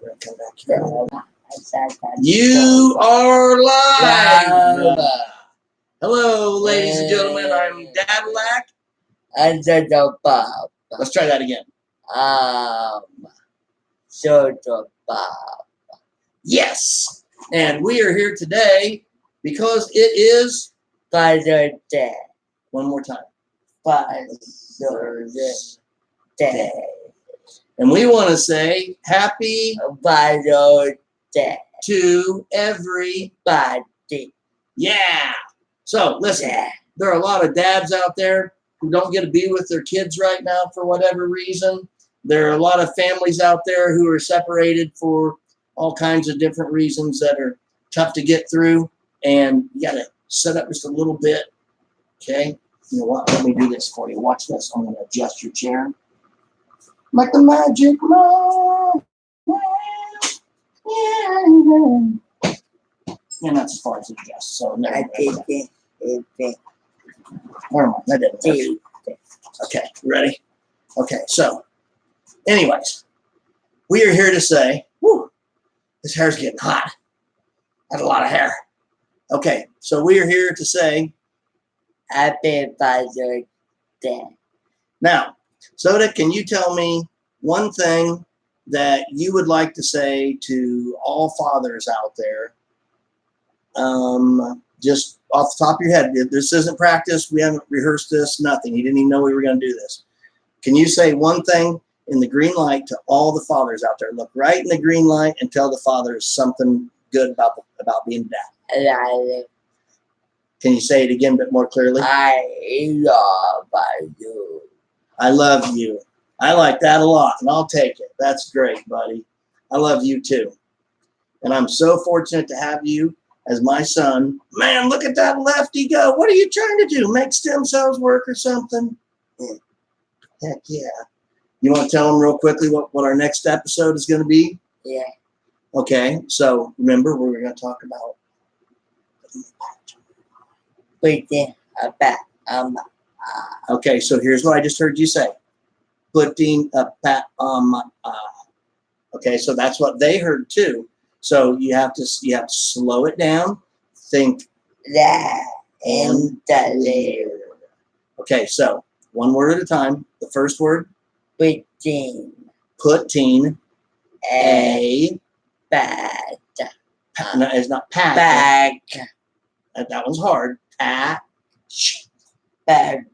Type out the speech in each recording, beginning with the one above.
we're going to come back here. You are live. Hello, ladies and gentlemen. I'm Chadillac. And the Bob. Let's try that again. Yes. And we are here today because it is Father's Day. one more time. Father's Day. And we want to say happy Father's Day to everybody. Yeah. So listen, there are a lot of dads out there who don't get to be with their kids right now for whatever reason. There are a lot of families out there who are separated for all kinds of different reasons that are tough to get through. And you got to set up just a little bit. Okay. You know what? Let me do this for you. Watch this. I'm going to adjust your chair. Like the magic man. Yeah, not as far as it adjusts. So never mind. Never mind. That didn't work. Okay. Ready? Okay. So, anyways, we are here to say, whew, this hair's getting hot. That's a lot of hair. Okay. So we are here to say, Happy Father's Day. now, Soda, can you tell me one thing that you would like to say to all fathers out there? Just off the top of your head. This isn't practice. We haven't rehearsed this. Nothing. You didn't even know we were going to do this. Can you say one thing in the green light to all the fathers out there? Look right in the green light and tell the fathers something good about being a dad. Can you say it again, but more clearly? I love you. I love you. I like that a lot, and I'll take it. That's great, buddy. I love you too. And I'm so fortunate to have you as my son. Man, look at that lefty go. What are you trying to do? Make stem cells work or something? Heck yeah. You want to tell them real quickly what our next episode is going to be? Yeah. Okay, so remember, we're going to talk about okay, so here's what I just heard you say. Putting a pat on my eye. Okay, so that's what they heard too. So you have to slow it down. Think that and the okay, so one word at a time. The first word. putting a bag. No, it's not pat. Bag. That one's hard. Pat. Bag.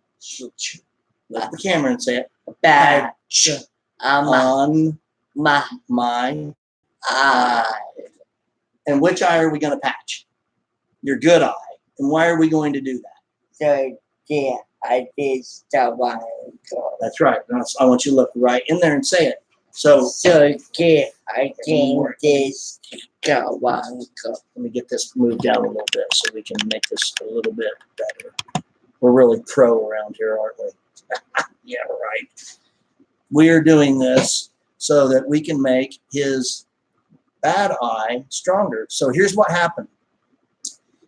Look at the camera and say it. Bag. On My eye. And which eye are we going to patch? Your good eye. And why are we going to do that? So yeah, I did the one. That's right. I want you to look right in there and say it. So yeah, I think this the one. Let me get this moved down a little bit so we can make this a little bit better. We're really pro around here, aren't we? Yeah, right. We are doing this so that we can make his bad eye stronger. So here's what happened.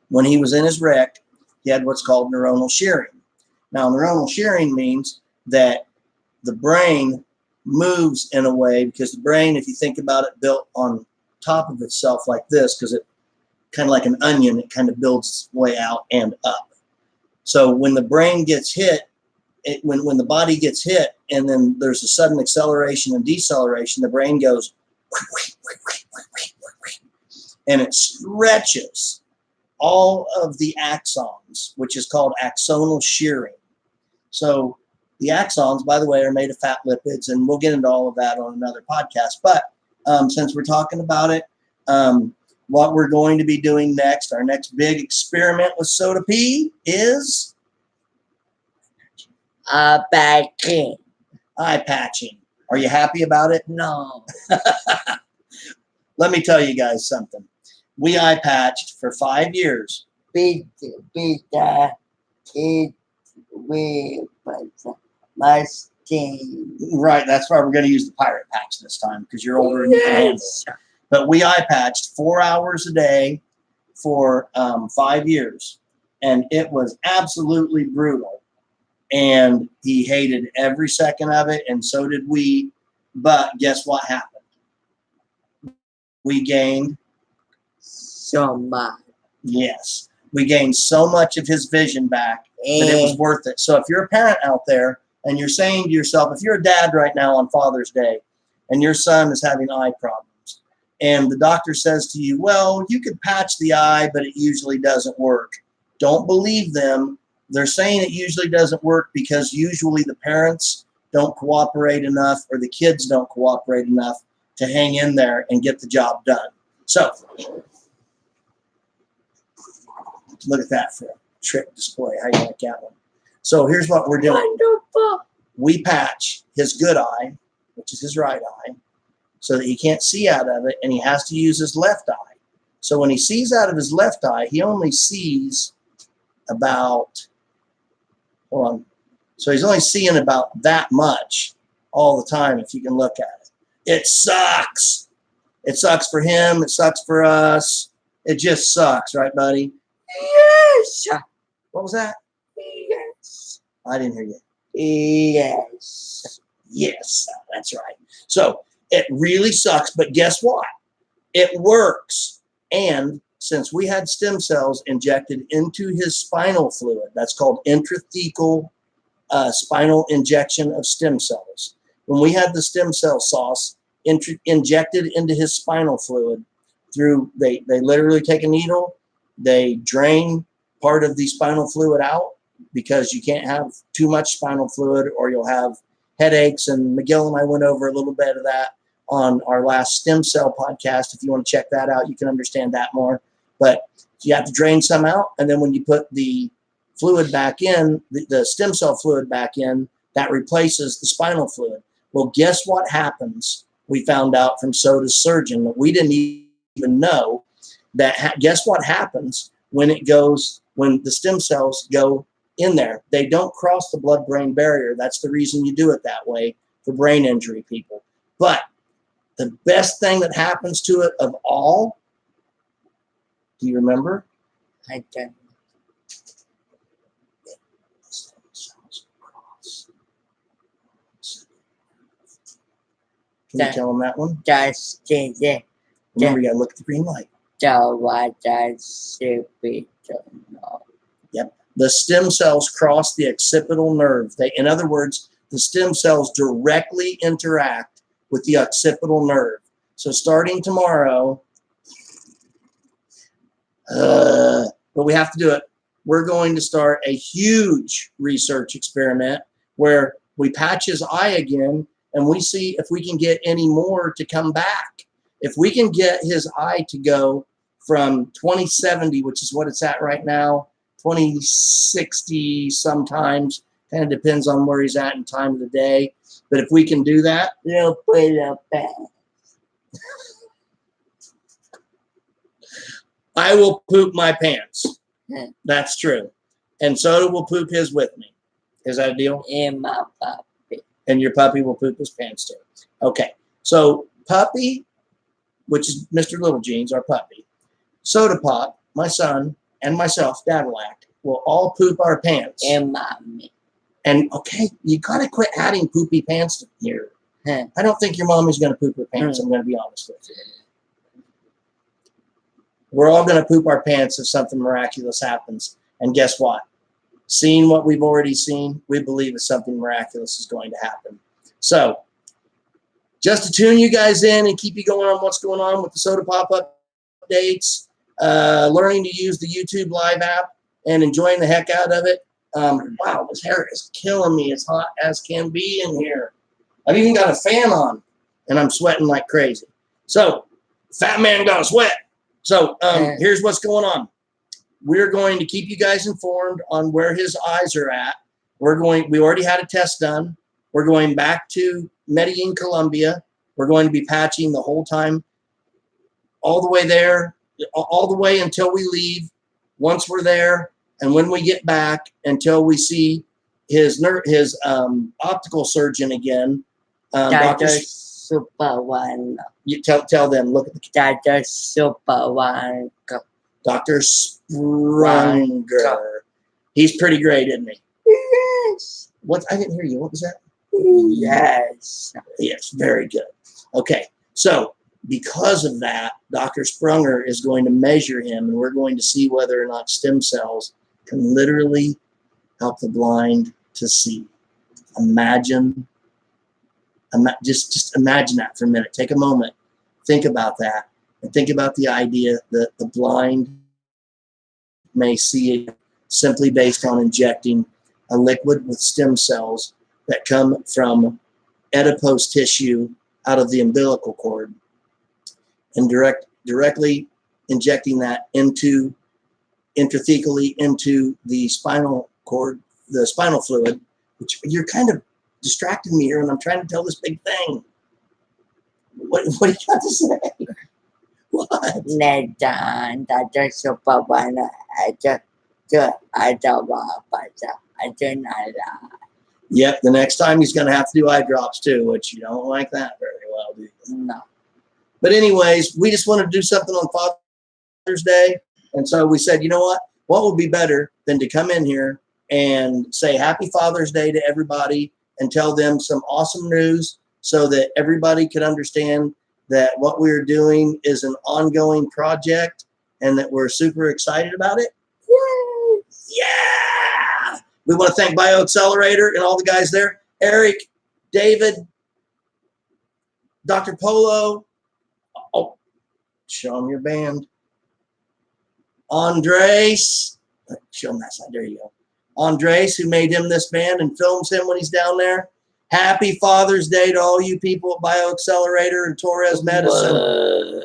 When he was in his wreck, he had what's called neuronal shearing. Now, neuronal shearing means that the brain moves in a way, because the brain, if you think about it, built on top of itself like this, because it kind of like an onion, it kind of builds its way out and up. So when the brain gets hit, when the body gets hit, and then there's a sudden acceleration and deceleration, the brain goes and it stretches all of the axons, which is called axonal shearing. So the axons, by the way, are made of fat lipids, and we'll get into all of that on another podcast. But since we're talking about it, what we're going to be doing next, our next big experiment with Soda P is Patching. eye patching. Are you happy about it? No. Let me tell you guys something. We eye patched for 5 years. My skin. Right, that's why we're going to use the pirate patch this time, because you're older and you can handle it. But we eye patched 4 hours a day for 5 years, and it was absolutely brutal. And he hated every second of it, and so did we. But guess what happened? we gained, so much. yes, we gained so much of his vision back that it was worth it. So if you're a parent out there and you're saying to yourself, if you're a dad right now on Father's Day and your son is having eye problems and the doctor says to you, well, you could patch the eye, but it usually doesn't work. Don't believe them. They're saying it usually doesn't work because usually the parents don't cooperate enough or the kids don't cooperate enough to hang in there and get the job done. So look at that for a trick display. How you like that one? So here's what we're doing. Wonderful. We patch his good eye, which is his right eye, so that he can't see out of it, and he has to use his left eye. So when he sees out of his left eye, he only sees about, hold on. So he's only seeing about that much all the time if you can look at it. It sucks. It sucks for him. It sucks for us. It just sucks, right, buddy? Yes. What was that? Yes. I didn't hear you. Yes. Yes, that's right. So it really sucks, but guess what? It works. And since we had stem cells injected into his spinal fluid, that's called intrathecal spinal injection of stem cells. When we had the stem cell sauce injected into his spinal fluid through, they literally take a needle, they drain part of the spinal fluid out because you can't have too much spinal fluid or you'll have headaches. And Miguel and I went over a little bit of that on our last stem cell podcast. If you want to check that out, you can understand that more. But you have to drain some out. And then when you put the fluid back in, the stem cell fluid back in, that replaces the spinal fluid. Well, guess what happens? We found out from Soda's surgeon that we didn't even know that. Guess what happens when the stem cells go in there? They don't cross the blood-brain barrier. That's the reason you do it that way for brain injury people. But the best thing that happens to it of all, do you remember? I don't. Can you tell them that one? Just the Remember, you got to look at the green light. what I stupid. Yep. The stem cells cross the occipital nerve. In other words, the stem cells directly interact with the occipital nerve. So starting tomorrow, but we have to do it. We're going to start a huge research experiment where we patch his eye again and we see if we can get any more to come back. If we can get his eye to go from 20/70, which is what it's at right now, 20/60 sometimes, kind of depends on where he's at in time of the day. But if we can do that, Little bit of that. I will poop my pants. That's true. And Soda will poop his with me. Is that a deal? In my puppy. And your puppy will poop his pants too. Okay. So Puppy, which is Mr. Little Jeans, our puppy, Soda Pop, my son, and myself, Chadillac, will all poop our pants. And mommy. And okay, you gotta quit adding poopy pants here. I don't think your mommy's gonna poop her pants. I'm gonna be honest with you. We're all gonna poop our pants if something miraculous happens. And guess what? Seeing what we've already seen, we believe that something miraculous is going to happen. So, just to tune you guys in and keep you going on what's going on with the Soda Pop updates, learning to use the YouTube Live app and enjoying the heck out of it. Wow, this hair is killing me. It's hot as can be in here. I've even got a fan on, and I'm sweating like crazy. So, fat man got to sweat. So, here's what's going on. We're going to keep you guys informed on where his eyes are at. We already had a test done. We're going back to Medellin, Colombia. We're going to be patching the whole time, all the way there, all the way until we leave. Once we're there, and when we get back, until we see his optical surgeon again. Dr. Super One. You tell them. Look at the Dr. Super One. Dr. Sprunger. He's pretty great, isn't he? Yes. What? I didn't hear you. What was that? Yes. Yes, very good. Okay, so because of that, Dr. Sprunger is going to measure him, and we're going to see whether or not stem cells can literally help the blind to see. Just imagine that for a minute. Take a moment. Think about that. And think about the idea that the blind may see it simply based on injecting a liquid with stem cells that come from adipose tissue out of the umbilical cord, and directly injecting that intrathecally into the spinal cord, the spinal fluid, which you're kind of distracting me here when I'm trying to tell this big thing. What do you got to say? What? Yep, the next time he's going to have to do eye drops too, which you don't like that very well, do you? No. But anyways, we just wanted to do something on Father's Day. And so we said, you know what would be better than to come in here and say Happy Father's Day to everybody and tell them some awesome news so that everybody could understand that what we're doing is an ongoing project and that we're super excited about it. Yes. Yeah! We want to thank BioAccelerator and all the guys there. Eric, David, Dr. Polo. Oh, show them your band. Andres. Show him that side. There you go. Andres, who made him this band and films him when he's down there. Happy Father's Day to all you people at BioAccelerator and Torres Medicine.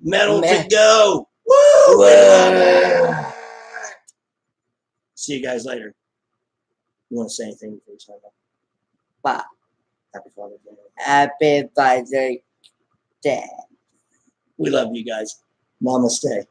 Metal to go. Woo! We love it. See you guys later. You want to say anything before you sign off? Bye. Happy Father's Day. Happy Father's Day. We love you guys. Namaste.